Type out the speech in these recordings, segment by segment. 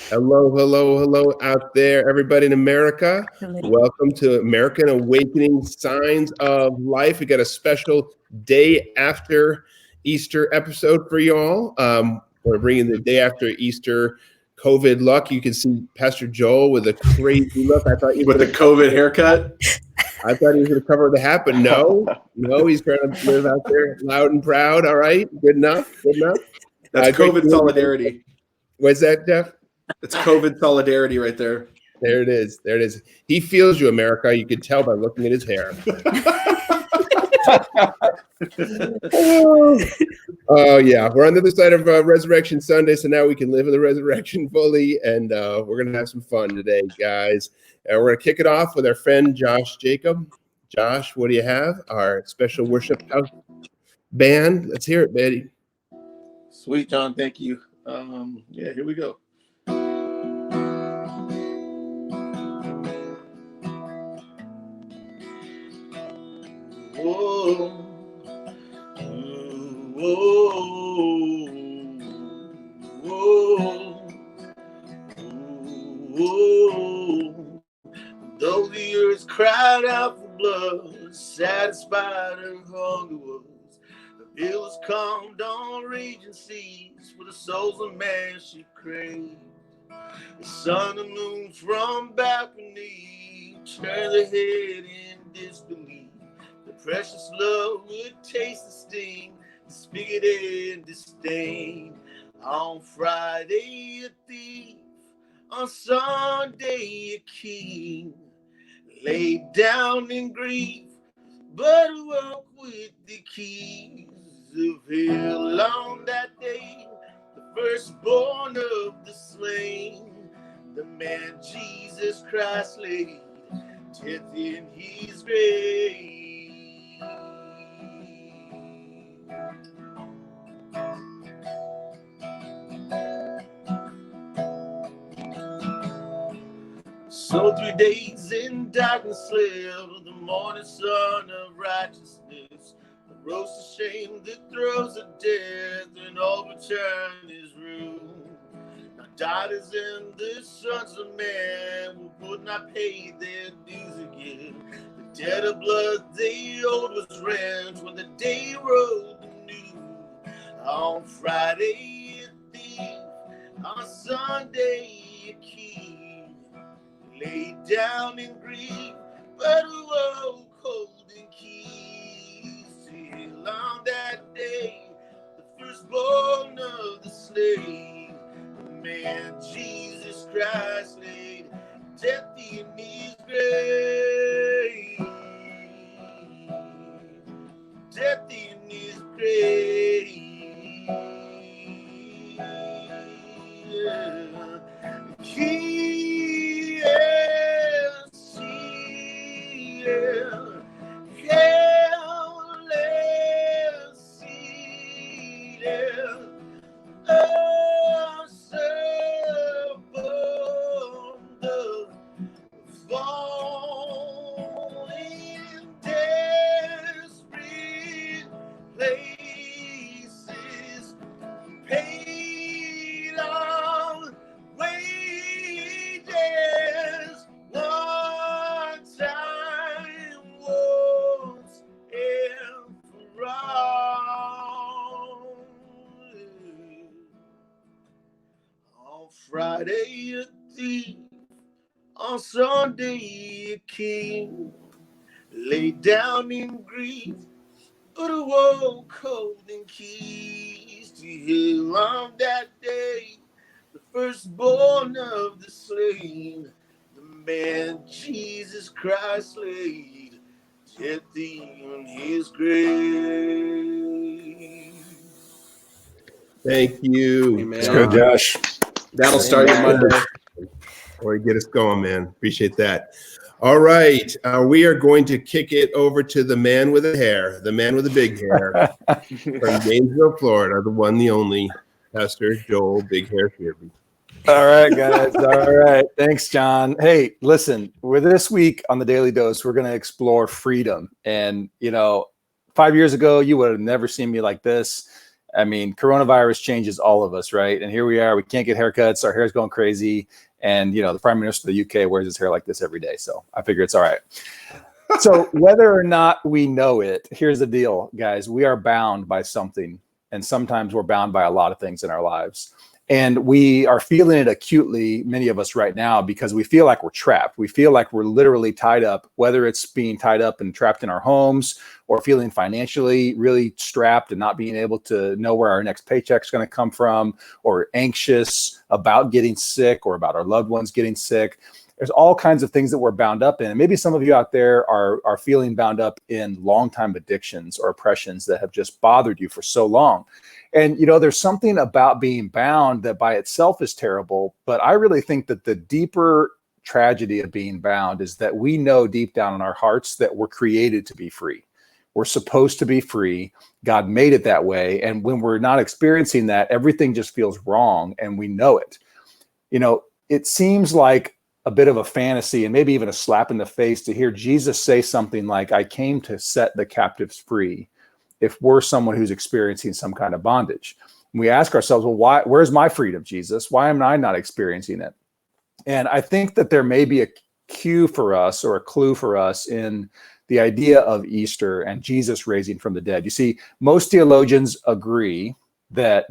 Hello, hello, hello out there, everybody in America. Welcome to American Awakening Signs of Life. We got a special day after Easter episode for y'all. We're bringing the day after Easter COVID look. You can see Pastor Joel with a crazy look. I thought with the COVID haircut. I thought he was going to cover the hat, but no, he's trying to live out there loud and proud. All right, good enough. That's COVID solidarity. What's that, Jeff? It's COVID solidarity right there. There it is. He feels you, America. You could tell by looking at his hair. Oh, yeah. We're on the other side of Resurrection Sunday, so now we can live in the resurrection fully, and we're going to have some fun today, guys. We're going to kick it off with our friend Josh Jacob. Josh, what do you have? Our special worship house band. Let's hear it, Betty. Sweet, John. Thank you. Yeah, here we go. Whoa, whoa, whoa, whoa. Though the earth cried out for blood, satisfied her hunger was. The billows calmed on raging seas, for the souls of man she craved. The sun and moon from balcony turned their head in disbelief. The precious love would taste the sting, disfigured and disdain. On Friday a thief, on Sunday a king, laid down in grief, but awoke with the keys of hell. On that day, the firstborn of the slain, the man Jesus Christ laid death in his grave. So 3 days in darkness slept the morning sun of righteousness, the roast of shame that throws of death and overturn his rule. Now daughters and the sons of man would not pay their dues again. The debt of blood they owed was rent when the day rode anew. On Friday a thief, on Sunday a king, laid down in grief, but awoke holding keys. Till on that day, the firstborn of the slave, the man Jesus Christ laid death in his grave. Death in his grave. Friday a thief, on Sunday a king, laid down in grief, but awoke holding keys to hell. On that day, the firstborn of the slain, the man Jesus Christ laid death in his grave. Thank you. Amen. That's good, Josh. That'll start your Monday. Or get us going, man. Appreciate that. All right. We are going to kick it over to the man with the hair, the man with the big hair from Gainesville, Florida, the one, the only, Pastor Joel Big Hair Searby. All right, guys. All right. Thanks, John. Hey, listen, with this week on the Daily Dose, we're going to explore freedom. And, 5 years ago, you would have never seen me like this. I mean, coronavirus changes all of us, right? And here we are. We can't get haircuts. Our hair's going crazy. And, the Prime Minister of the UK wears his hair like this every day. So I figure it's all right. So whether or not we know it, here's the deal, guys. We are bound by something. And sometimes we're bound by a lot of things in our lives. And we are feeling it acutely, many of us right now, because we feel like we're trapped. We feel like we're literally tied up, whether it's being tied up and trapped in our homes or feeling financially really strapped and not being able to know where our next paycheck's going to come from, or anxious about getting sick or about our loved ones getting sick. There's all kinds of things that we're bound up in. And maybe some of you out there are feeling bound up in long-time addictions or oppressions that have just bothered you for so long. And, there's something about being bound that by itself is terrible. But I really think that the deeper tragedy of being bound is that we know deep down in our hearts that we're created to be free. We're supposed to be free. God made it that way. And when we're not experiencing that, everything just feels wrong. And we know it. It seems like a bit of a fantasy and maybe even a slap in the face to hear Jesus say something like, I came to set the captives free, if we're someone who's experiencing some kind of bondage. And we ask ourselves, well, where's my freedom, Jesus? Why am I not experiencing it? And I think that there may be a cue for us or a clue for us in the idea of Easter and Jesus raising from the dead. You see, most theologians agree that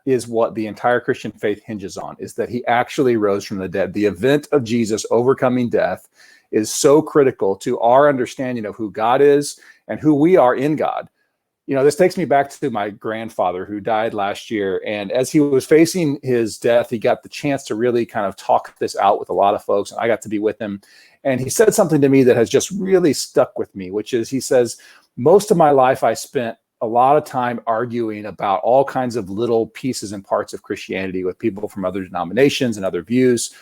is what the entire Christian faith hinges on, is that he actually rose from the dead. The event of Jesus overcoming death is so critical to our understanding of who God is and who we are in God. This takes me back to my grandfather who died last year. And as he was facing his death, he got the chance to really kind of talk this out with a lot of folks. And I got to be with him. And he said something to me that has just really stuck with me, which is, he says, most of my life I spent a lot of time arguing about all kinds of little pieces and parts of Christianity with people from other denominations and other views.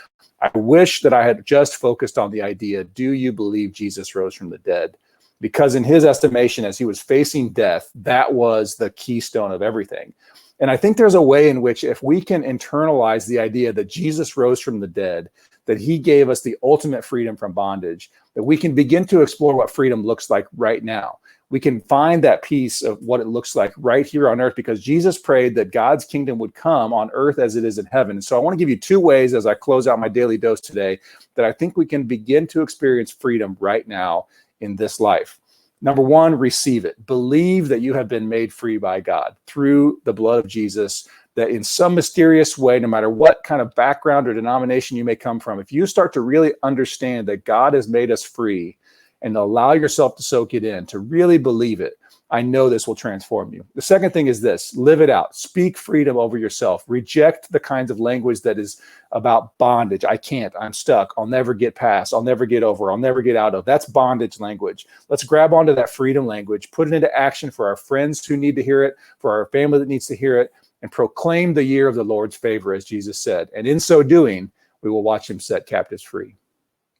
I wish that I had just focused on the idea, do you believe Jesus rose from the dead? Because in his estimation, as he was facing death, that was the keystone of everything. And I think there's a way in which, if we can internalize the idea that Jesus rose from the dead, that he gave us the ultimate freedom from bondage, that we can begin to explore what freedom looks like right now. We can find that piece of what it looks like right here on earth, because Jesus prayed that God's kingdom would come on earth as it is in heaven. So I want to give you two ways as I close out my daily dose today that I think we can begin to experience freedom right now in this life. Number one, receive it. Believe that you have been made free by God through the blood of Jesus, that in some mysterious way, no matter what kind of background or denomination you may come from, if you start to really understand that God has made us free and allow yourself to soak it in, to really believe it, I know this will transform you. The second thing is this: live it out. Speak freedom over yourself. Reject the kinds of language that is about bondage. I can't, I'm stuck, I'll never get past, I'll never get over, I'll never get out of. That's bondage language. Let's grab onto that freedom language, put it into action for our friends who need to hear it, for our family that needs to hear it, and proclaim the year of the Lord's favor, as Jesus said. And in so doing, we will watch him set captives free.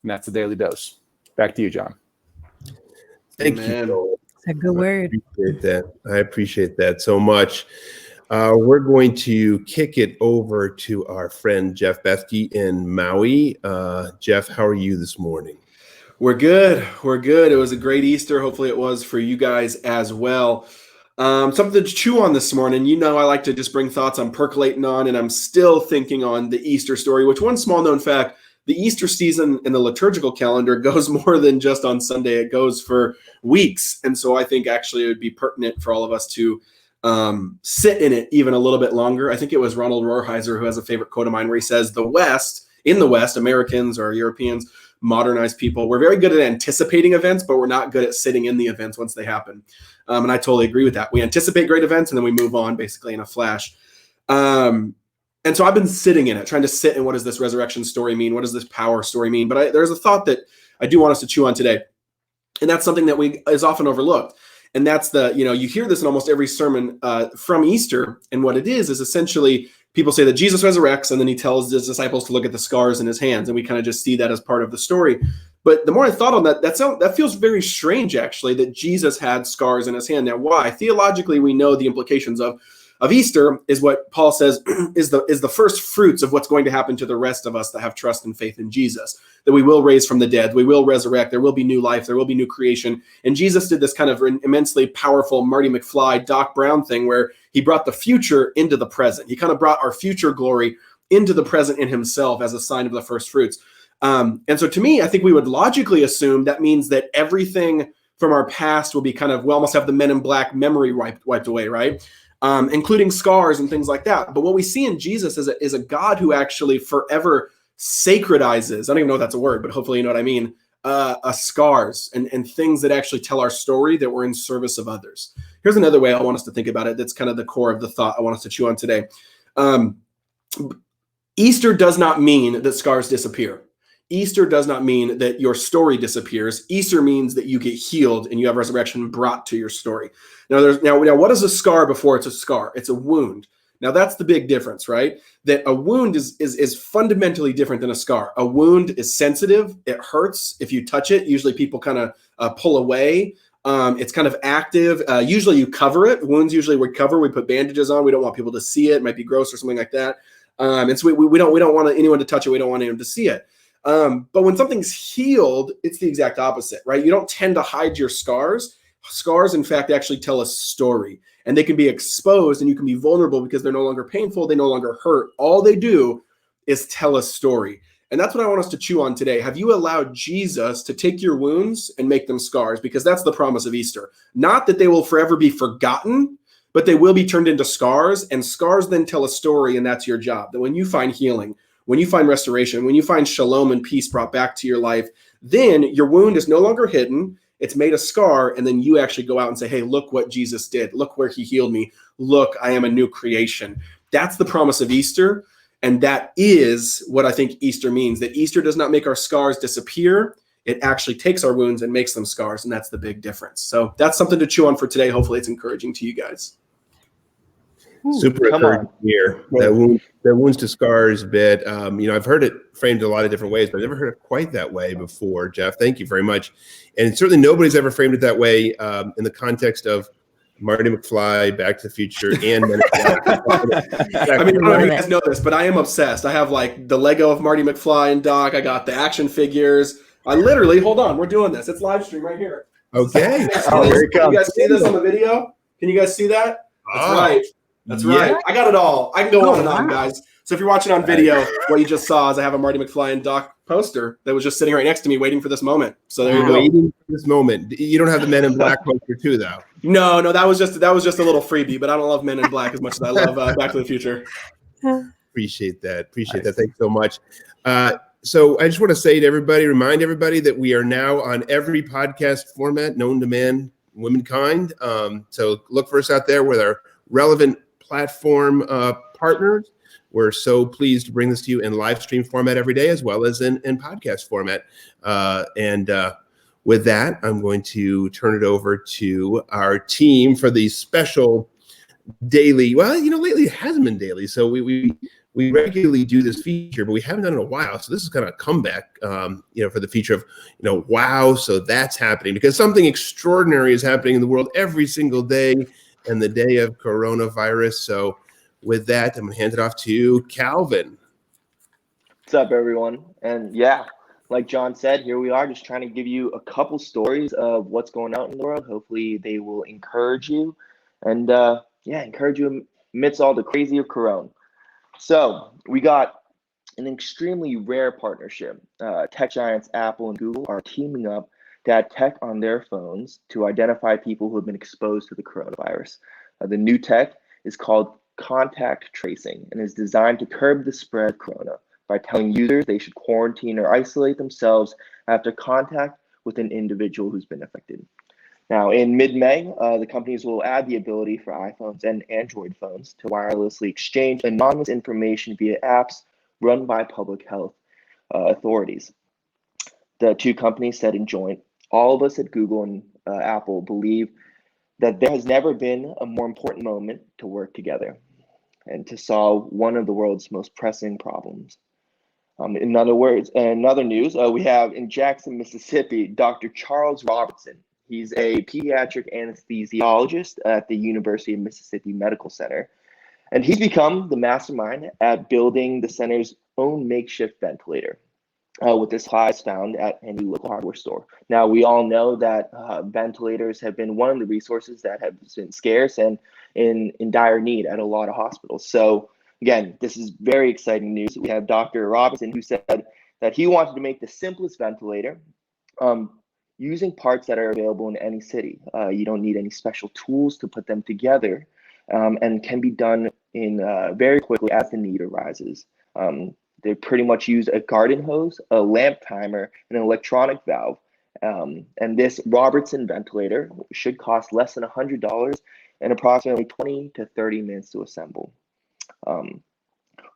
And that's the Daily Dose. Back to you, John. Thank Amen. you, Joel. A good word. I appreciate that so much. We're going to kick it over to our friend Jeff Bethke in Maui. Jeff, how are you this morning? We're good. We're good. It was a great Easter. Hopefully it was for you guys as well. Something to chew on this morning. I like to just bring thoughts I'm percolating on, and I'm still thinking on the Easter story, which, one small known fact, the Easter season in the liturgical calendar goes more than just on Sunday. It goes for weeks. And so I think actually it would be pertinent for all of us to sit in it even a little bit longer. I think it was Ronald Rohrheiser who has a favorite quote of mine where he says, in the West, Americans or Europeans, modernized people, we're very good at anticipating events, but we're not good at sitting in the events once they happen. And I totally agree with that. We anticipate great events and then we move on basically in a flash. And so I've been sitting in it, trying to sit in what does this resurrection story mean? What does this power story mean? But there's a thought that I do want us to chew on today. And that's something that is often overlooked. And that's you hear this in almost every sermon from Easter. And what it is essentially people say that Jesus resurrects and then he tells his disciples to look at the scars in his hands. And we kind of just see that as part of the story. But the more I thought on that feels very strange, actually, that Jesus had scars in his hand. Now, why? Theologically, we know the implications of of Easter is what Paul says is the first fruits of what's going to happen to the rest of us that have trust and faith in Jesus, that we will raise from the dead, we will resurrect, there will be new life, there will be new creation. And Jesus did this kind of immensely powerful Marty McFly, Doc Brown thing where he brought the future into the present. He kind of brought our future glory into the present in himself as a sign of the first fruits. And so to me, I think we would logically assume that means that everything from our past will be kind of, we'll almost have the Men in Black memory wiped away, right? Including scars and things like that. But what we see in Jesus is a God who actually forever sacredizes, I don't even know if that's a word, but hopefully you know what I mean, scars and things that actually tell our story that we're in service of others. Here's another way I want us to think about it. That's kind of the core of the thought I want us to chew on today. Easter does not mean that scars disappear. Easter does not mean that your story disappears. Easter means that you get healed and you have resurrection brought to your story. Now, what is a scar before it's a scar? It's a wound. Now, that's the big difference, right? That a wound is fundamentally different than a scar. A wound is sensitive. It hurts if you touch it. Usually people kind of pull away. It's kind of active. Usually you cover it. Wounds usually we cover. We put bandages on. We don't want people to see it. It might be gross or something like that. And so we don't want anyone to touch it. We don't want anyone to see it. But when something's healed, it's the exact opposite, right? You don't tend to hide your scars. Scars, in fact, actually tell a story, and they can be exposed and you can be vulnerable because they're no longer painful. They no longer hurt. All they do is tell a story. And that's what I want us to chew on today. Have you allowed Jesus to take your wounds and make them scars? Because that's the promise of Easter. Not that they will forever be forgotten, but they will be turned into scars, and scars then tell a story, and that's your job. That when you find healing, when you find restoration, when you find shalom and peace brought back to your life, then your wound is no longer hidden. It's made a scar, and then you actually go out and say, hey, look what Jesus did. Look where he healed me. Look, I am a new creation. That's the promise of Easter, and that is what I think Easter means, that Easter does not make our scars disappear. It actually takes our wounds and makes them scars, and that's the big difference. So that's something to chew on for today. Hopefully it's encouraging to you guys. Super encouraging here. That wounds to scars bit. I've heard it framed a lot of different ways, but I've never heard it quite that way before, Jeff. Thank you very much. And certainly nobody's ever framed it that way in the context of Marty McFly, Back to the Future, and Men in Black. I mean, I don't know if you guys know this, but I am obsessed. I have like the Lego of Marty McFly and Doc. I got the action figures. I literally, hold on, we're doing this. It's live stream right here. Okay. Here it comes. Can you guys see this on the video? Can you guys see that? That's right. That's right. I got it all. I can go on and on, guys. So if you're watching on video, what you just saw is I have a Marty McFly and Doc poster that was just sitting right next to me waiting for this moment. So there you go. Waiting for this moment. You don't have the Men in Black poster too, though. No, that was just a little freebie, but I don't love Men in Black as much as I love Back to the Future. Appreciate that. That. Thanks so much. So I just want to say to everybody, remind everybody that we are now on every podcast format known to man, womankind. So look for us out there with our relevant platform partners. We're so pleased to bring this to you in live stream format every day, as well as in podcast format. And with that, I'm going to turn it over to our team for the special daily. Well, lately it hasn't been daily, so we regularly do this feature, but we haven't done it in a while. So this is kind of a comeback, for the feature of, wow. So that's happening because something extraordinary is happening in the world every single day. And the day of coronavirus. So with that, I'm going to hand it off to Calvin. What's up, everyone? And yeah, like John said, here we are just trying to give you a couple stories of what's going on in the world. Hopefully they will encourage you and encourage you amidst all the crazy of corona. So we got an extremely rare partnership. Tech giants Apple and Google are teaming up to add tech on their phones to identify people who have been exposed to the coronavirus. The new tech is called contact tracing and is designed to curb the spread of corona by telling users they should quarantine or isolate themselves after contact with an individual who's been affected. Now, in mid-May, the companies will add the ability for iPhones and Android phones to wirelessly exchange anonymous information via apps run by public health authorities. The two companies said in joint, all of us at Google and Apple believe that there has never been a more important moment to work together and to solve one of the world's most pressing problems. In other words, in other news, we have in Jackson, Mississippi, Dr. Charles Robertson. He's a pediatric anesthesiologist at the University of Mississippi Medical Center. And he's become the mastermind at building the center's own makeshift ventilator with the supplies found at any local hardware store. Now, we all know that ventilators have been one of the resources that have been scarce and in dire need at a lot of hospitals. So again, this is very exciting news. We have Dr. Robinson, who said that he wanted to make the simplest ventilator using parts that are available in any city. You don't need any special tools to put them together, and can be done in very quickly as the need arises. They pretty much use a garden hose, a lamp timer, and an electronic valve. And this Robertson ventilator should cost less than $100 and approximately 20 to 30 minutes to assemble.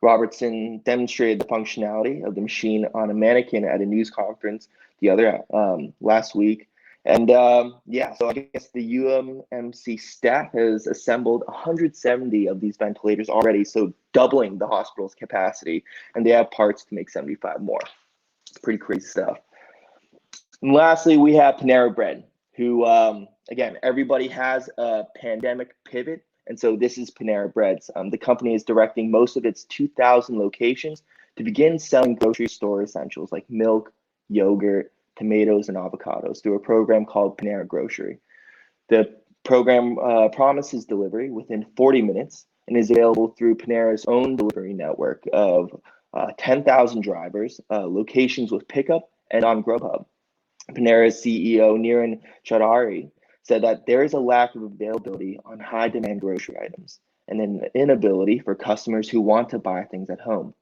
Robertson demonstrated the functionality of the machine on a mannequin at a news conference last week. And yeah, so I guess the UMMC staff has assembled 170 of these ventilators already, so doubling the hospital's capacity, and they have parts to make 75 more. It's pretty crazy stuff. And lastly, we have Panera Bread, who, again, everybody has a pandemic pivot, and so this is Panera Bread's. The company is directing most of its 2,000 locations to begin selling grocery store essentials like milk, yogurt, tomatoes, and avocados through a program called Panera Grocery. The program promises delivery within 40 minutes and is available through Panera's own delivery network of 10,000 drivers, locations with pickup, and on Grubhub. Panera's CEO, Niran Chaudhary, said that there is a lack of availability on high-demand grocery items and an inability for customers who want to buy things at home.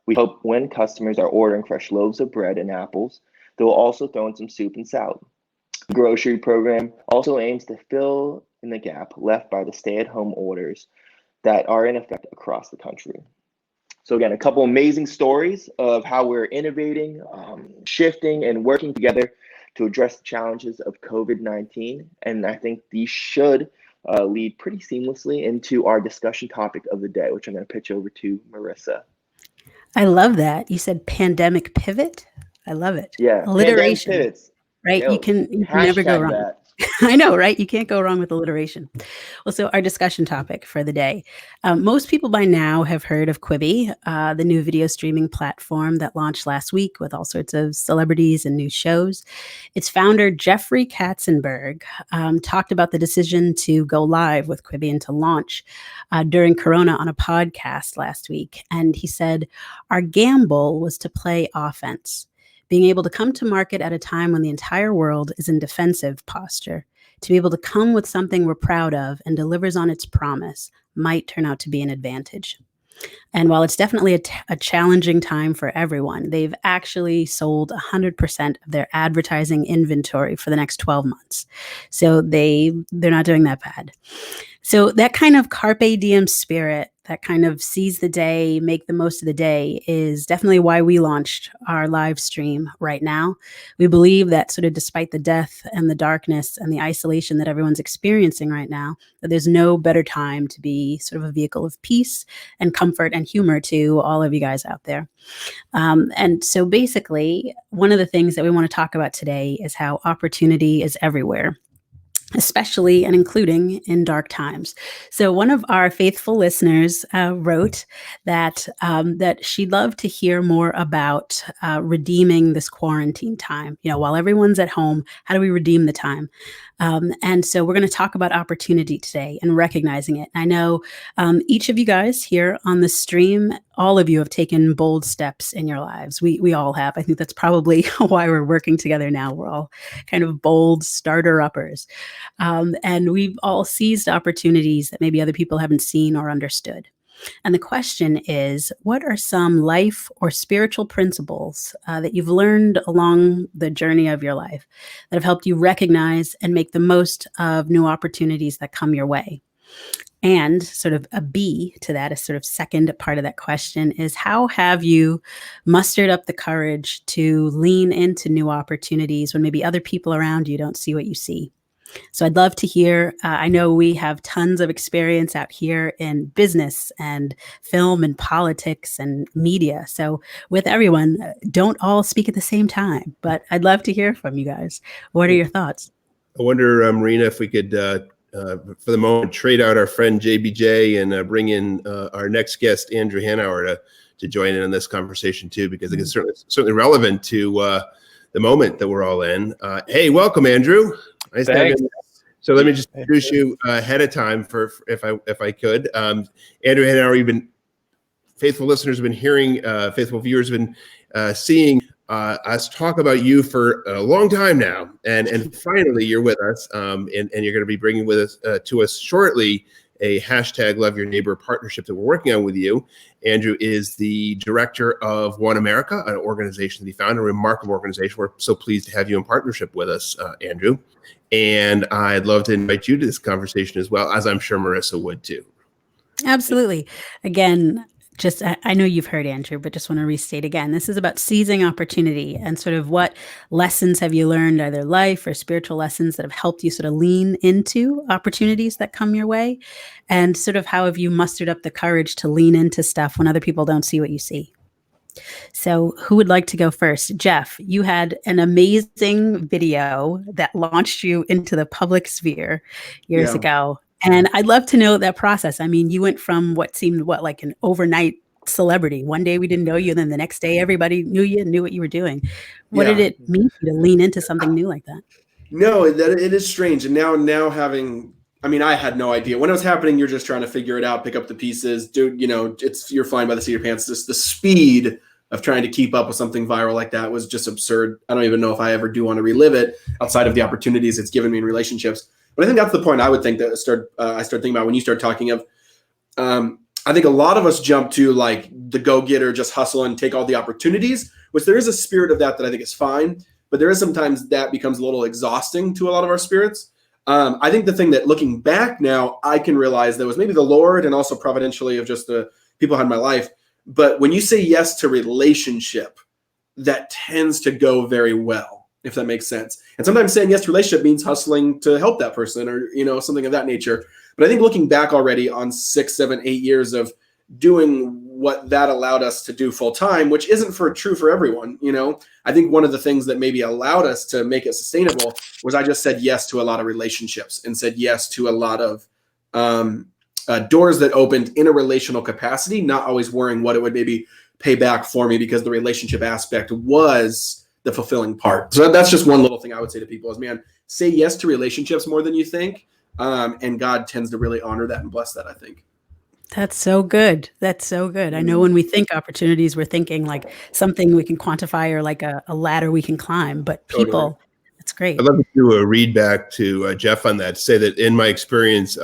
We hope when customers are ordering fresh loaves of bread and apples, they will also throw in some soup and salad. The grocery program also aims to fill in the gap left by the stay-at-home orders that are in effect across the country. So again, a couple amazing stories of how we're innovating, shifting, and working together to address the challenges of COVID-19. And I think these should lead pretty seamlessly into our discussion topic of the day, which I'm going to pitch over to Marissa. I love that. You said pandemic pivot. I love it. Yeah, alliteration. Pivots. Right? Yo, You can never go wrong. that. I know, right? You can't go wrong with alliteration. Well, so our discussion topic for the day. Most people by now have heard of Quibi, the new video streaming platform that launched last week with all sorts of celebrities and new shows. Its founder, Jeffrey Katzenberg, talked about the decision to go live with Quibi and to launch during Corona on a podcast last week. And he said, our gamble was to play offense. Being able to come to market at a time when the entire world is in defensive posture, to be able to come with something we're proud of and delivers on its promise might turn out to be an advantage. And while it's definitely a challenging time for everyone, they've actually sold 100% of their advertising inventory for the next 12 months. So they're not doing that bad. So that kind of carpe diem spirit, that kind of seize the day, make the most of the day is definitely why we launched our live stream right now. We believe that sort of despite the death and the darkness and the isolation that everyone's experiencing right now, that there's no better time to be sort of a vehicle of peace and comfort and humor to all of you guys out there. And so basically, one of the things that we want to talk about today is how opportunity is everywhere, especially and including in dark times. So one of our faithful listeners wrote that she'd love to hear more about redeeming this quarantine time. You know, while everyone's at home, how do we redeem the time? And so we're going to talk about opportunity today and recognizing it. I know each of you guys here on the stream, all of you have taken bold steps in your lives. We all have. I think that's probably why we're working together now. We're all kind of bold starter-uppers. And we've all seized opportunities that maybe other people haven't seen or understood. And the question is, what are some life or spiritual principles that you've learned along the journey of your life that have helped you recognize and make the most of new opportunities that come your way? And sort of a B to that, a sort of second part of that question is, how have you mustered up the courage to lean into new opportunities when maybe other people around you don't see what you see? So I'd love to hear, I know we have tons of experience out here in business and film and politics and media. So with everyone, don't all speak at the same time, but I'd love to hear from you guys. What are your thoughts? I wonder, Marina, if we could for the moment, trade out our friend JBJ and bring in our next guest, Andrew Hanauer, to join in on this conversation too, because it's certainly relevant to the moment that we're all in. Hey, welcome, Andrew. Nice to have you. So let me just introduce you ahead of time for if I could. Andrew Hanauer, you've been faithful listeners have been hearing, faithful viewers have been seeing us talk about you for a long time now, and finally you're with us, and you're going to be bringing with us to us shortly a hashtag Love Your Neighbor partnership that we're working on with you. Andrew is the director of One America, an organization that he founded, a remarkable organization. We're so pleased to have you in partnership with us, Andrew. And I'd love to invite you to this conversation as well, as I'm sure Marissa would too. Absolutely. Again, I know you've heard Andrew, but just want to restate again, this is about seizing opportunity and sort of what lessons have you learned, either life or spiritual lessons that have helped you sort of lean into opportunities that come your way, and sort of how have you mustered up the courage to lean into stuff when other people don't see what you see. So who would like to go first? Jeff, you had an amazing video that launched you into the public sphere years ago. And I'd love to know that process. I mean, you went from what seemed like an overnight celebrity. One day we didn't know you, and then the next day everybody knew you and knew what you were doing. What did it mean for you to lean into something new like that? No, that it is strange. And now having, I mean, I had no idea when it was happening. You're just trying to figure it out, pick up the pieces, dude. You're flying by the seat of your pants. Just the speed of trying to keep up with something viral like that was just absurd. I don't even know if I ever do want to relive it outside of the opportunities it's given me in relationships. But I think that's the point I would think that I start thinking about when you start talking of. I think a lot of us jump to like the go-getter, just hustle and take all the opportunities, which there is a spirit of that I think is fine. But there is sometimes that becomes a little exhausting to a lot of our spirits. I think the thing that looking back now, I can realize that was maybe the Lord and also providentially of just the people I had in my life. But when you say yes to relationship, that tends to go very well, if that makes sense. And sometimes saying yes to relationship means hustling to help that person or, something of that nature. But I think looking back already on 6, 7, 8 years of doing what that allowed us to do full time, which isn't true for everyone. I think one of the things that maybe allowed us to make it sustainable was I just said yes to a lot of relationships and said yes to a lot of doors that opened in a relational capacity, not always worrying what it would maybe pay back for me because the relationship aspect was the fulfilling part. So that's just one little thing I would say to people is, man, say yes to relationships more than you think. And God tends to really honor that and bless that, I think. That's so good. That's so good. I know when we think opportunities, we're thinking like something we can quantify or like a ladder we can climb, but people, that's great. I'd love to do a read back to Jeff on that, say that in my experience,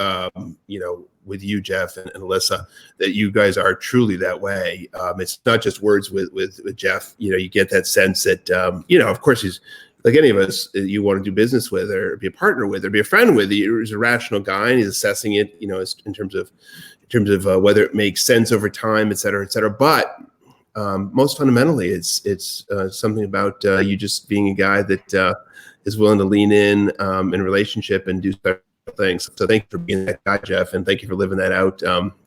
with you, Jeff and Alyssa, that you guys are truly that way. It's not just words with Jeff. You get that sense that, of course, he's like any of us you want to do business with or be a partner with or be a friend with. He's a rational guy and he's assessing it, in terms of whether it makes sense over time, et cetera, et cetera. But most fundamentally, it's something about you just being a guy that is willing to lean in relationship and do special things. So thank you for being that guy, Jeff, and thank you for living that out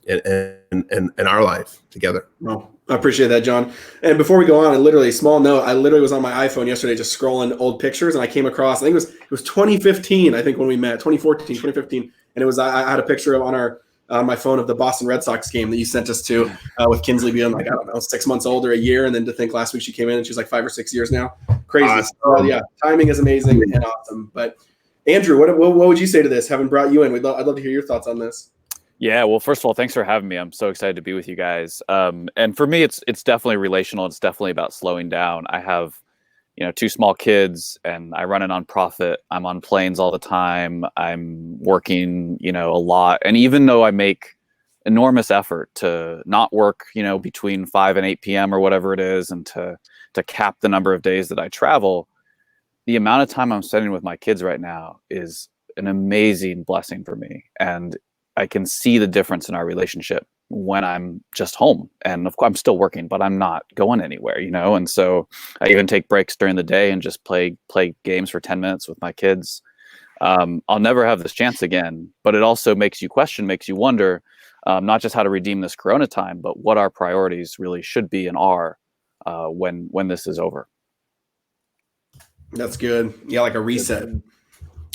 in our life together. Well, I appreciate that, John. And before we go on, small note, I literally was on my iPhone yesterday just scrolling old pictures, and I came across, I think it was 2015, I think when we met, 2014, 2015, and it was I had a picture on my phone of the Boston Red Sox game that you sent us to with Kinsley being like, I don't know, 6 months old or a year, and then to think last week she came in and she's like 5 or 6 years now. Crazy. Awesome. Yeah, timing is amazing and awesome. But Andrew, what would you say to this? Having brought you in, I'd love to hear your thoughts on this. Yeah, well, first of all, thanks for having me. I'm so excited to be with you guys. And for me, it's definitely relational. It's definitely about slowing down. I have, 2 small kids, and I run a nonprofit. I'm on planes all the time. I'm working, a lot. And even though I make enormous effort to not work, between 5 and 8 p.m. or whatever it is, and to cap the number of days that I travel, the amount of time I'm spending with my kids right now is an amazing blessing for me. And I can see the difference in our relationship when I'm just home. And of course, I'm still working, but I'm not going anywhere, And so I even take breaks during the day and just play games for 10 minutes with my kids. I'll never have this chance again, but it also makes you question, makes you wonder, not just how to redeem this Corona time, but what our priorities really should be and are when this is over. That's good. Yeah, like a reset.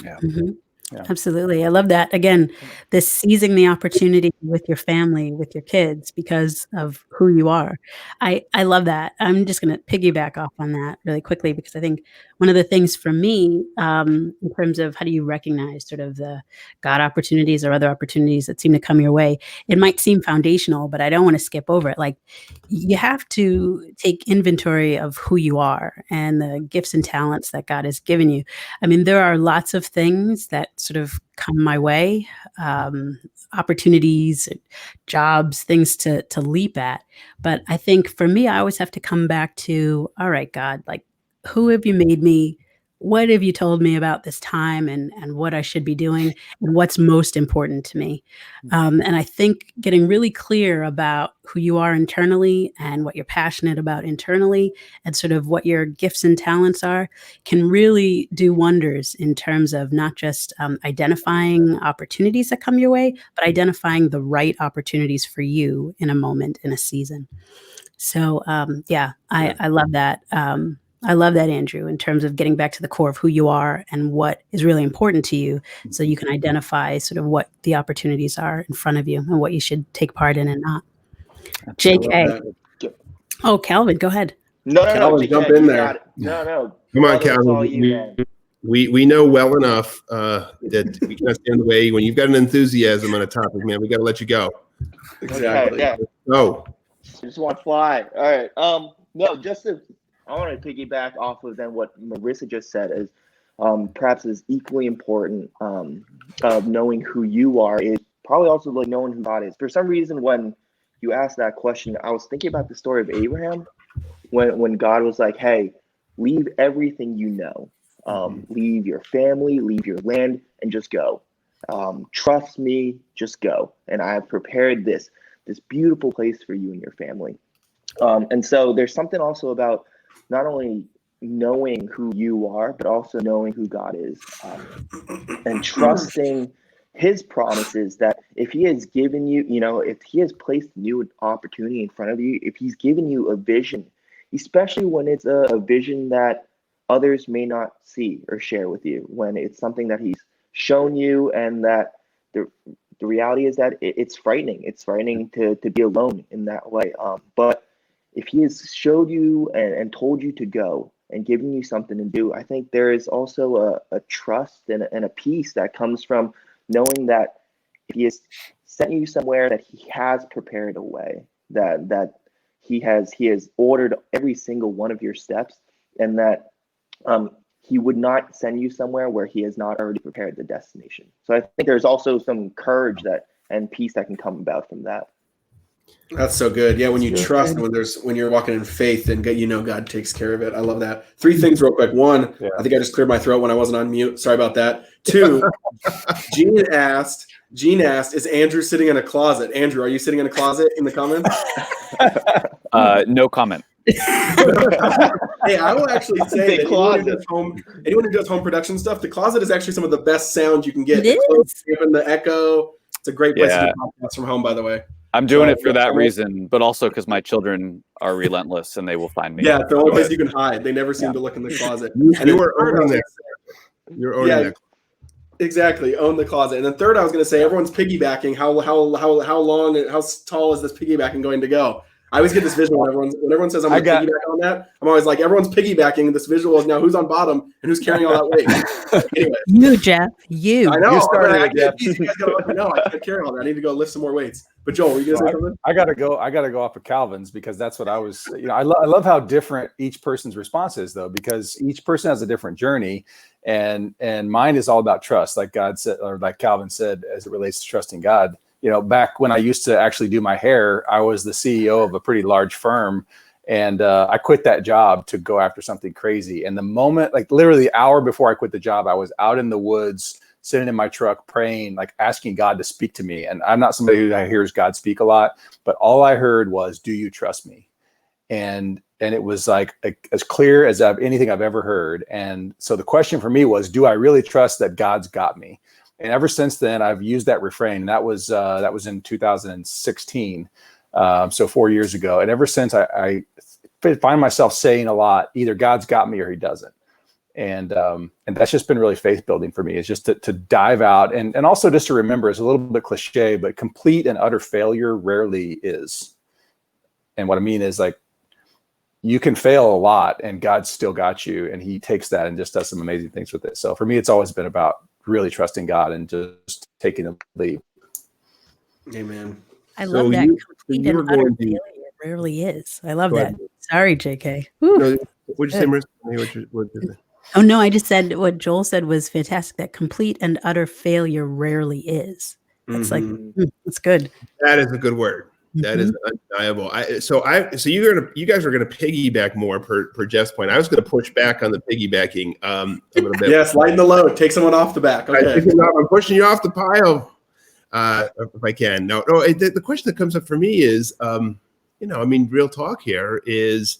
Yeah. Mm-hmm. Absolutely. I love that. Again, this seizing the opportunity with your family, with your kids, because of who you are. I love that. I'm just going to piggyback off on that really quickly, because I think one of the things for me, in terms of how do you recognize sort of the God opportunities or other opportunities that seem to come your way, it might seem foundational, but I don't want to skip over it. Like, you have to take inventory of who you are and the gifts and talents that God has given you. I mean, there are lots of things that sort of come my way, opportunities, jobs, things to leap at. But I think for me, I always have to come back to, all right, God, like, who have you made me? What have you told me about this time, and what I should be doing, and what's most important to me? And I think getting really clear about who you are internally and what you're passionate about internally, and sort of what your gifts and talents are, can really do wonders in terms of not just identifying opportunities that come your way, but identifying the right opportunities for you in a moment, in a season. So I love that. I love that, Andrew, in terms of getting back to the core of who you are and what is really important to you, so you can identify sort of what the opportunities are in front of you and what you should take part in and not. JK. Oh, Calvin, go ahead. No, Calvin, JK, jump in there. No. Come on, Brother, it's all Calvin. you, man. We know well enough that we can't stand the way. When you've got an enthusiasm on a topic, man, we got to let you go. Exactly. Okay, yeah. Go. Just want to fly. All right. No, I want to piggyback off of then what Marissa just said is perhaps is equally important of knowing who you are is probably also like knowing who God is. For some reason, when you asked that question, I was thinking about the story of Abraham when God was like, hey, leave everything you know. Leave your family, leave your land, and just go. Trust me, just go. And I have prepared this beautiful place for you and your family. And so there's something also about not only knowing who you are, but also knowing who God is, and trusting his promises that if he has given you, if he has placed a new opportunity in front of you, if he's given you a vision, especially when it's a vision that others may not see or share with you, when it's something that he's shown you, and that the reality is that it's frightening. It's frightening to be alone in that way. But if he has showed you and told you to go and given you something to do, I think there is also a trust and a peace that comes from knowing that if he has sent you somewhere, that he has prepared a way, that he has ordered every single one of your steps, and that he would not send you somewhere where he has not already prepared the destination. So I think there's also some courage and peace that can come about from that. That's so good. Yeah, when you trust, when you're walking in faith, and God takes care of it. I love that. 3 things real quick. 1, I think I just cleared my throat when I wasn't on mute. Sorry about that. 2, Gene asked, is Andrew sitting in a closet? Andrew, are you sitting in a closet in the comments? No comment. Hey, I will actually say that anyone who does home production stuff, the closet is actually some of the best sound you can get. It is. Given the echo, it's a great place to do podcasts from home, by the way. I'm doing it for that reason, but also because my children are relentless and they will find me. Yeah, it's the only place you can hide. They never seem to look in the closet. You were owning that. You're owning that. Exactly. Own the closet. And then third, I was going to say, everyone's piggybacking. How long, how tall is this piggybacking going to go? I always get this visual when everyone says I'm going to piggyback on that. I'm always like, everyone's piggybacking. This visual is now who's on bottom and who's carrying all that weight. Anyway. You, Jeff. You. I know. You started it, Jeff. You guys gotta let me know. I can't carry all that. I need to go lift some more weights. But Joel, were you going to say something? I gotta go off of Calvin's, because that's what I was. I love how different each person's response is, though, because each person has a different journey, and mine is all about trust, like God said, or like Calvin said, as it relates to trusting God. Back when I used to actually do my hair, I was the CEO of a pretty large firm, and I quit that job to go after something crazy. And the moment, like literally the hour before I quit the job, I was out in the woods, sitting in my truck, praying, like asking God to speak to me. And I'm not somebody who hears God speak a lot, but all I heard was, "Do you trust me?" And it was like as clear as anything I've ever heard. And so the question for me was, do I really trust that God's got me? And ever since then, I've used that refrain. And that was in 2016, so 4 years ago. And ever since, I find myself saying a lot, either God's got me or he doesn't. And that's just been really faith building for me, is just to dive out and also just to remember, it's a little bit cliche, but complete and utter failure rarely is. And what I mean is, like, you can fail a lot and God's still got you, and he takes that and just does some amazing things with it. So for me, it's always been about really trusting God and just taking the lead. Amen. I love that. Complete and utter failure rarely is. I love that. Sorry, JK. No, what'd you say, Marissa? Oh, no, I just said what Joel said was fantastic. That complete and utter failure rarely is. That's like, it's good. That is a good word. That is undeniable. So you guys are gonna piggyback more per Jeff's point. I was gonna push back on the piggybacking a little bit. Yes, lighten the load. Take someone off the back. Okay. I'm pushing you off the pile if I can. No. The question that comes up for me is, real talk here is,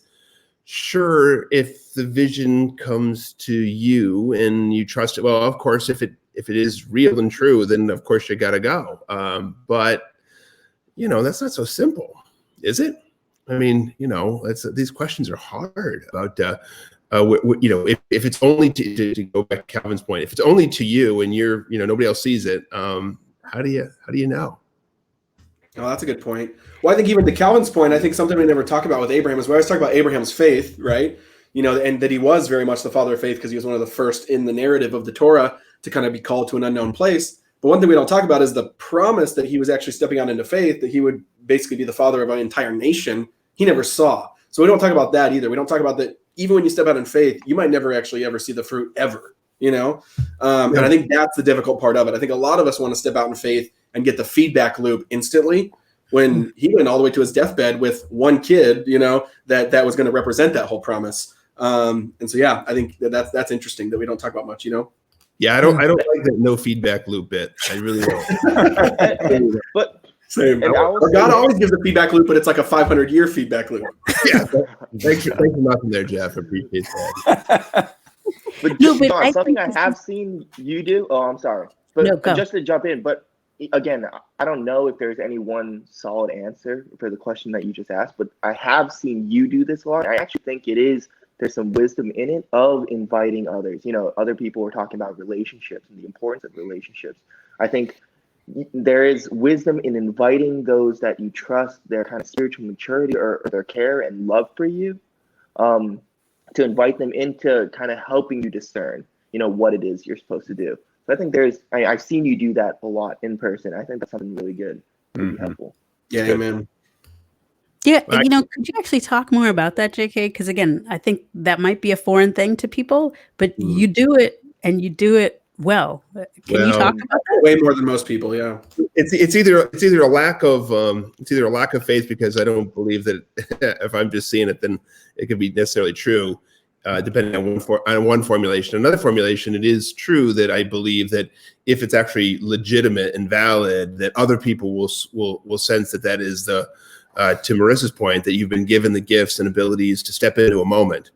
sure, if the vision comes to you and you trust it, well, of course, if it is real and true, then of course you got to go. But that's not so simple, is it? I mean, these questions are hard about, if it's only to go back to Calvin's point, if it's only to you and you're, nobody else sees it, how do you know? Oh, that's a good point. Well, I think even to Calvin's point, I think something we never talk about with Abraham is we always talk about Abraham's faith, right? And that he was very much the father of faith because he was one of the first in the narrative of the Torah to kind of be called to an unknown place. But one thing we don't talk about is the promise that he was actually stepping out into faith, that he would basically be the father of an entire nation. He never saw. So we don't talk about that either. We don't talk about that. Even when you step out in faith, you might never actually ever see the fruit ever, And I think that's the difficult part of it. I think a lot of us want to step out in faith and get the feedback loop instantly, when he went all the way to his deathbed with one kid, that was going to represent that whole promise. And so, yeah, I think that's interesting that we don't talk about much, Yeah, I don't like that no feedback loop bit. I really don't. But same. God always gives a feedback loop, but it's like a 500-year feedback loop. Yeah. Thanks for nothing there, Jeff. I appreciate that. But John, something I have seen you do. Oh, I'm sorry. But just to jump in, but again, I don't know if there's any one solid answer for the question that you just asked, but I have seen you do this a lot. I actually think there's some wisdom in it of inviting others. Other people were talking about relationships and the importance of relationships. I think there is wisdom in inviting those that you trust, their kind of spiritual maturity or their care and love for you, to invite them into kind of helping you discern, what it is you're supposed to do. So I think I've seen you do that a lot in person. I think that's something really good, really helpful. Yeah, amen. Yeah, could you actually talk more about that, JK? Because again, I think that might be a foreign thing to people, but you do it and you do it well. Can you talk about that? Way more than most people, yeah. It's either a lack of faith, because I don't believe that if I'm just seeing it, then it could be necessarily true. Depending on one formulation. Another formulation, it is true that I believe that if it's actually legitimate and valid, that other people will sense that is the, to Marissa's point, that you've been given the gifts and abilities to step into a moment.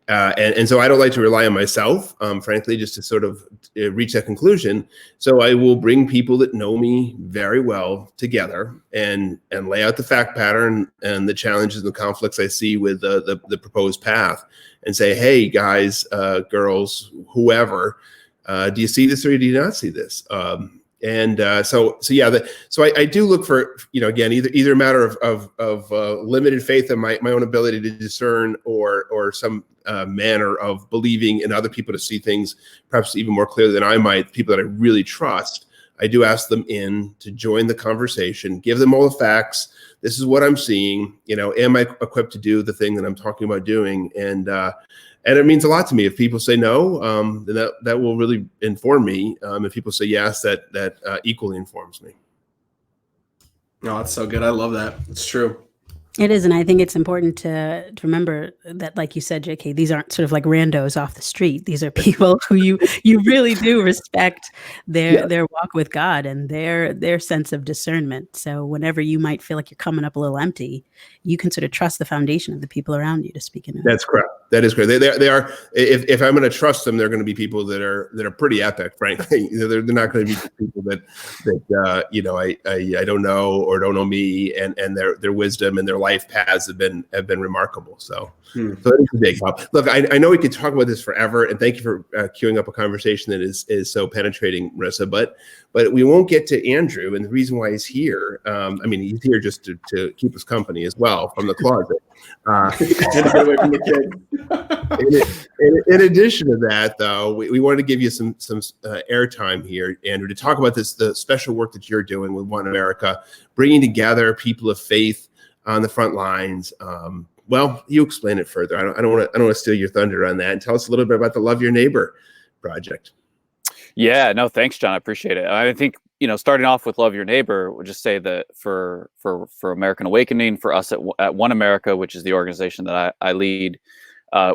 And so I don't like to rely on myself, frankly, just to sort of reach that conclusion. So I will bring people that know me very well together and lay out the fact pattern and the challenges and the conflicts I see with the proposed path, and say, hey, guys, girls, whoever, do you see this or do you not see this? So I do look for, again, either a matter of limited faith in my own ability to discern, or some manner of believing in other people to see things perhaps even more clearly than I might. People that I really trust, I do ask them in to join the conversation, give them all the facts. This is what I'm seeing. Am I equipped to do the thing that I'm talking about doing? And it means a lot to me. If people say no, then that will really inform me. If people say yes, that equally informs me. No, that's so good. I love that. It's true. It is, and I think it's important to remember that, like you said, JK, these aren't sort of like randos off the street. These are people who you really do respect their walk with God and their sense of discernment. So whenever you might feel like you're coming up a little empty, you can sort of trust the foundation of the people around you to speak into it. That's correct. That is great. They are. If I'm going to trust them, they're going to be people that are pretty epic. Frankly, they're not going to be people that I don't know or don't know me, and their wisdom and their life paths have been remarkable. So that is a big help. Look, I know we could talk about this forever, and thank you for queuing up a conversation that is so penetrating, Marissa. But we won't get to Andrew, and the reason why he's here. He's here just to keep us company as well from the closet. And get away from the kids. In addition to that, though, we wanted to give you some airtime here, Andrew, to talk about the special work that you're doing with One America, bringing together people of faith on the front lines. Well, you explain it further. I don't want to steal your thunder on that. And tell us a little bit about the Love Your Neighbor project. Yeah, no, thanks, John. I appreciate it. I think, starting off with Love Your Neighbor, we'll just say that for American Awakening, for us at One America, which is the organization that I lead,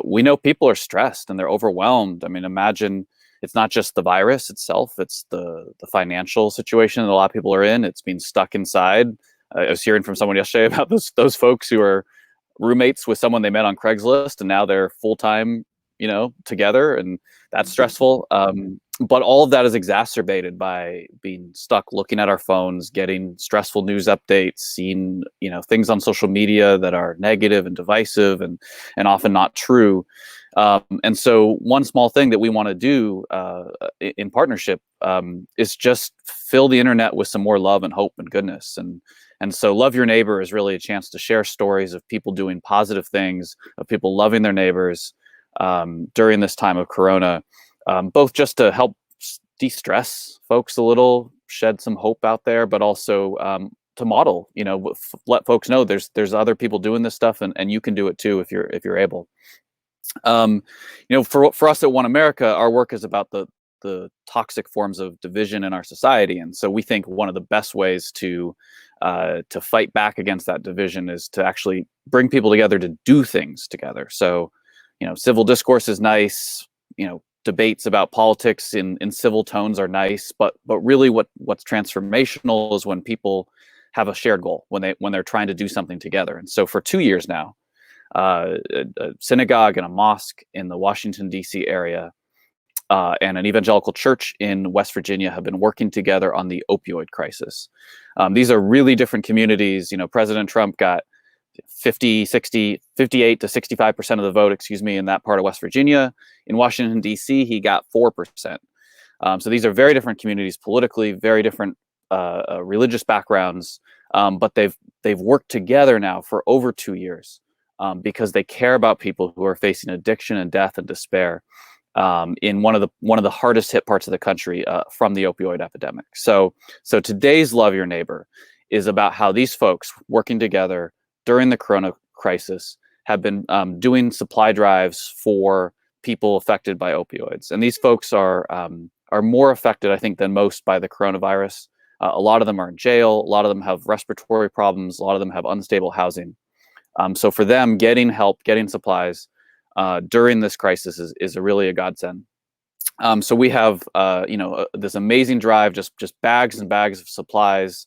we know people are stressed and they're overwhelmed. I mean, imagine it's not just the virus itself, it's the financial situation that a lot of people are in. It's being stuck inside. I was hearing from someone yesterday about those folks who are roommates with someone they met on Craigslist, and now they're full-time, together, and that's stressful. But all of that is exacerbated by being stuck looking at our phones, getting stressful news updates, seeing, things on social media that are negative and divisive and often not true. And so one small thing that we want to do in partnership is just fill the internet with some more love and hope and goodness. And so Love Your Neighbor is really a chance to share stories of people doing positive things, of people loving their neighbors during this time of Corona. Both just to help de-stress folks a little, shed some hope out there, but also to model, let folks know there's other people doing this stuff, and you can do it too if you're able. For us at One America, our work is about the toxic forms of division in our society, and so we think one of the best ways to fight back against that division is to actually bring people together to do things together. So, civil discourse is nice. Debates about politics in civil tones are nice, but really what's transformational is when people have a shared goal, when they're trying to do something together. And so for 2 years now, a synagogue and a mosque in the Washington, D.C. area and an evangelical church in West Virginia have been working together on the opioid crisis. These are really different communities. President Trump got 58 to 65% of the vote, in that part of West Virginia. In Washington, D.C., he got 4%. So these are very different communities politically, very different religious backgrounds, but they've worked together now for over 2 years because they care about people who are facing addiction and death and despair in one of the hardest hit parts of the country from the opioid epidemic. So today's Love Your Neighbor is about how these folks working together during the Corona crisis have been doing supply drives for people affected by opioids. And these folks are more affected, I think, than most by the coronavirus. A lot of them are in jail. A lot of them have respiratory problems. A lot of them have unstable housing. So for them, getting help, getting supplies during this crisis is really a godsend. So we have this amazing drive, just bags and bags of supplies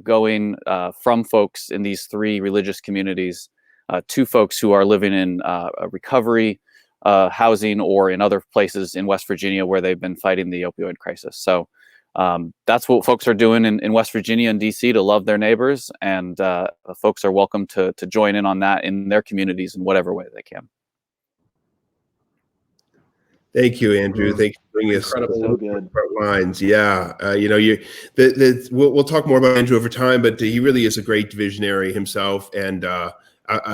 going from folks in these 3 religious communities to folks who are living in recovery housing or in other places in West Virginia where they've been fighting the opioid crisis. So that's what folks are doing in West Virginia and DC to love their neighbors, and folks are welcome to join in on that in their communities in whatever way they can. Thank you, Andrew. Thank you for bringing us so good. Front lines. Yeah, we'll talk more about Andrew over time, but he really is a great visionary himself, and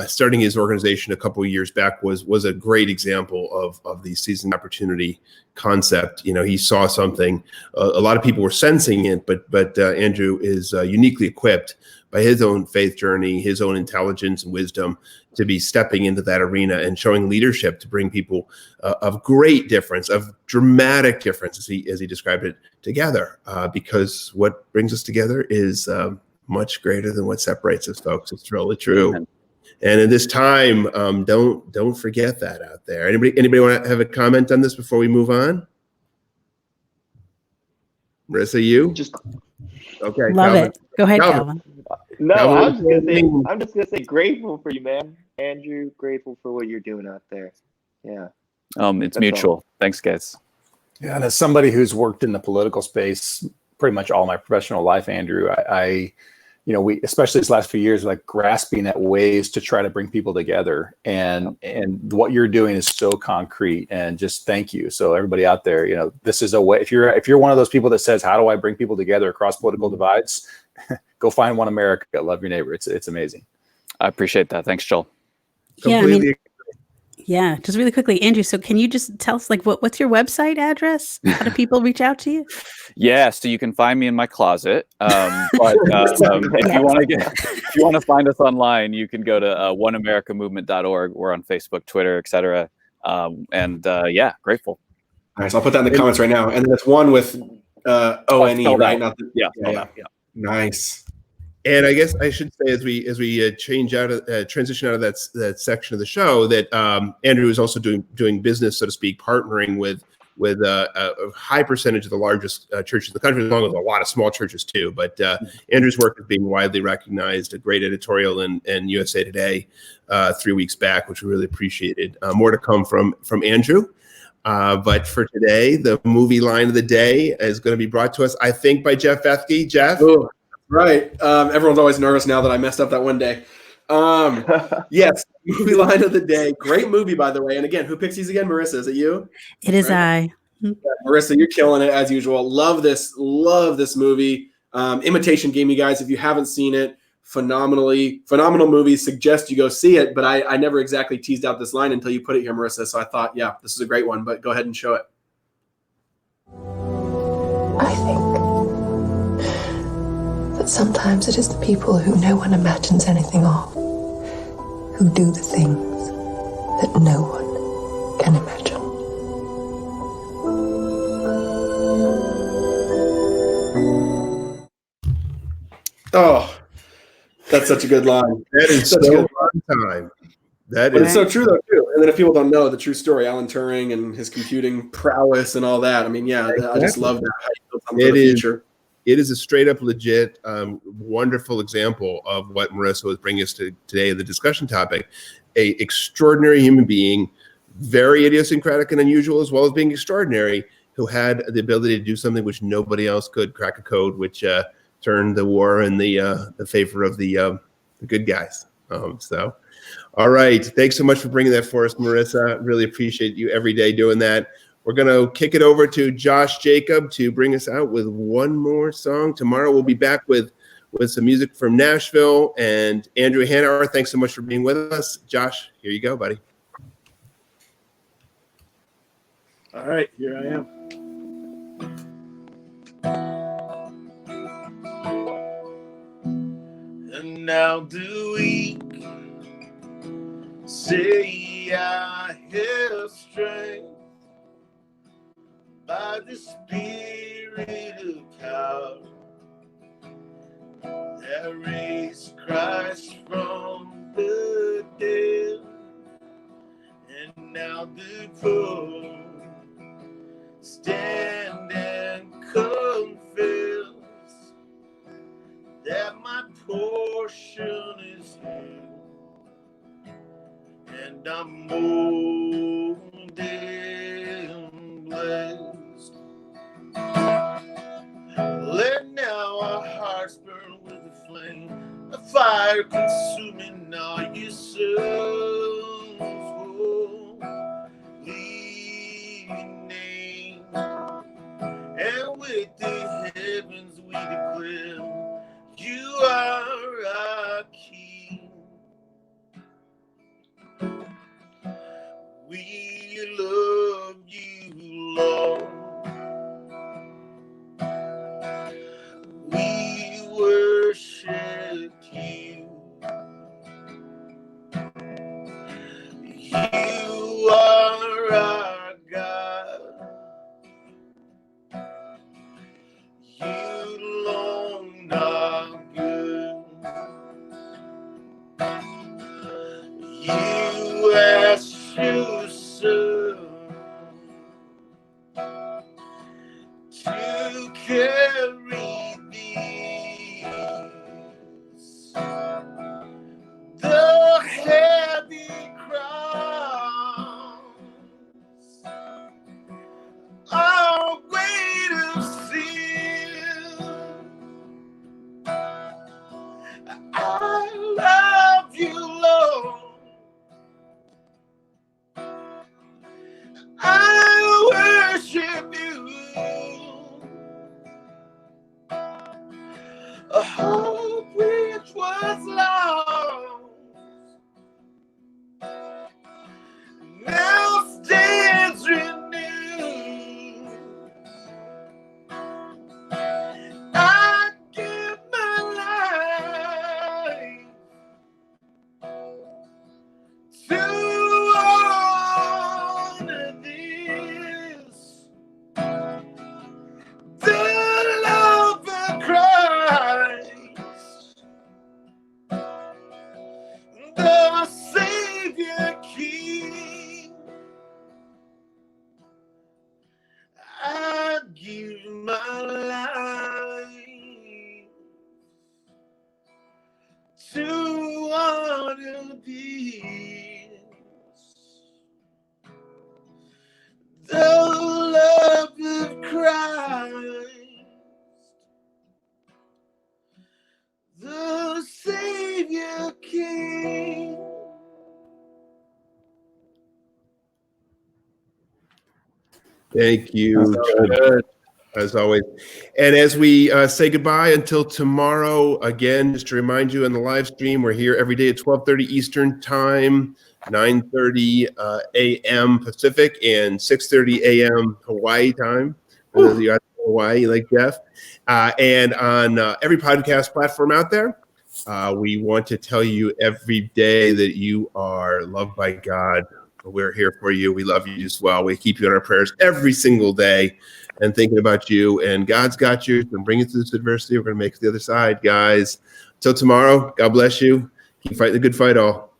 starting his organization a couple of years back was a great example of the season opportunity concept. He saw something. A lot of people were sensing it, but Andrew is uniquely equipped by his own faith journey, his own intelligence and wisdom to be stepping into that arena and showing leadership to bring people of great difference, of dramatic difference, as he described it, together. Because what brings us together is much greater than what separates us, folks. It's really true. Amen. And in this time, don't forget that out there. Anybody want to have a comment on this before we move on? Marissa, you? Okay. Love Calvin. It. Go ahead, Calvin. No, I'm just gonna say grateful for you, man. Andrew, grateful for what you're doing out there. Yeah. It's That's mutual. all. Thanks, guys. Yeah, and as somebody who's worked in the political space pretty much all my professional life, Andrew, we, especially these last few years, like grasping at ways to try to bring people together, and what you're doing is so concrete, and just thank you. So everybody out there, this is a way. If you're one of those people that says, how do I bring people together across political divides? Go find One America. Love your neighbor. It's amazing. I appreciate that. Thanks, Joel. Completely. Yeah, just really quickly, Andrew. So can you just tell us, like, what's your website address? How do people reach out to you? Yeah, so you can find me in my closet. But if you want to find us online, you can go to oneamericamovement.org. We're on Facebook, Twitter, etc. Yeah, grateful. All right, so I'll put that in the comments right now. And then it's one with O-N-E, right? Not the, yeah. Nice. And I guess I should say, as we transition out of that section of the show, that Andrew is also doing business, so to speak, partnering with a high percentage of the largest churches in the country, along with a lot of small churches too. But Andrew's work is being widely recognized. A great editorial in USA Today 3 weeks back, which we really appreciated. More to come from Andrew. But for today, the movie line of the day is going to be brought to us, I think, by Jeff Bethke. Jeff? Ooh, right. Everyone's always nervous now that I messed up that one day. Yes, movie line of the day. Great movie, by the way. And again, who picks these again? Marissa, is it you? It is Right? I. Yeah, Marissa, you're killing it as usual. Love this movie. Imitation Game, you guys, if you haven't seen it, phenomenal movie. Suggest you go see it, but I never exactly teased out this line until you put it here, Marissa. So I thought, yeah, this is a great one, but go ahead and show it. I think that sometimes it is the people who no one imagines anything of who do the things that no one can imagine. Oh, that's such a good line. That is such so a good on time. That But is it's so true, though, too. And then if people don't know the true story, Alan Turing and his computing prowess and all that. I mean, yeah, I just love that. How you build something for the future. It is a straight up legit, wonderful example of what Marissa was bringing us to today in the discussion topic. A extraordinary human being, very idiosyncratic and unusual, as well as being extraordinary, who had the ability to do something which nobody else could, crack a code, which turned the war in the favor of the good guys. All right. Thanks so much for bringing that for us, Marissa. Really appreciate you every day doing that. We're going to kick it over to Josh Jacob to bring us out with one more song. Tomorrow we'll be back with some music from Nashville. And Andrew Hanauer, thanks so much for being with us. Josh, here you go, buddy. All right, here I am. And now the weak say I have strength by the Spirit of power that raised Christ from the dead. And now the poor stand and confess that my portion is here, and I'm more than blessed. Let now our hearts burn with a flame, a fire consuming all your souls. Holy name, and with the heavens we declare, you are our King. We love you, Lord. We worship you. You are our God. You alone are good. You asked your Thank you. Good. As always. And as we say goodbye until tomorrow, again, just to remind you in the live stream, we're here every day at 12:30 Eastern Time, 9:30 a.m. Pacific, and 6:30 a.m. Hawaii time. For those of you out in Hawaii, like Jeff. And on every podcast platform out there, we want to tell you every day that you are loved by God. We're here for you. We love you as well. We keep you in our prayers every single day and thinking about you. And God's got you. And bring you through this adversity. We're going to make it to the other side, guys. Till tomorrow, God bless you. Keep fighting the good fight all.